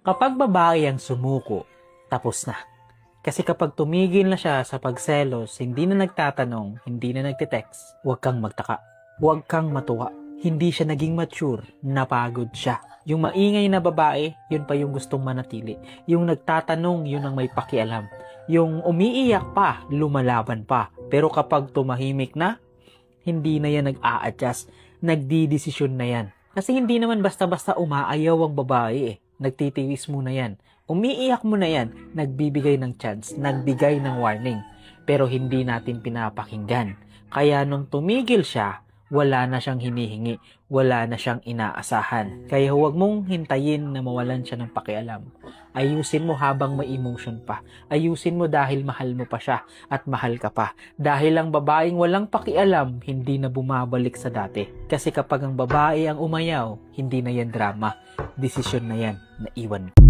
Kapag babae ang sumuko, tapos na. Kasi kapag tumigil na siya sa pagselos, hindi na nagtatanong, hindi na nagtitext, huwag kang magtaka. Huwag kang matuwa. Hindi siya naging mature, napagod siya. Yung maingay na babae, yun pa yung gustong manatili. Yung nagtatanong, yun ang may pakialam. Yung umiiyak pa, lumalaban pa. Pero kapag tumahimik na, hindi na yan nag-a-adjust. Nagdidesisyon na yan. Kasi hindi naman basta-basta umaayaw ang babae eh. Nagtitiwis muna yan. Umiiyak mo na yan. Nagbibigay ng chance. Nagbigay ng warning. Pero hindi natin pinapakinggan. Kaya nung tumigil siya, wala na siyang hinihingi. Wala na siyang inaasahan. Kaya huwag mong hintayin na mawalan siya ng pakialam. Ayusin mo habang may emotion pa. Ayusin mo dahil mahal mo pa siya at mahal ka pa. Dahil ang babaeng walang pakialam, hindi na bumabalik sa dati. Kasi kapag ang babae ang umayaw, hindi na yan drama. Desisyon na yan na iwan.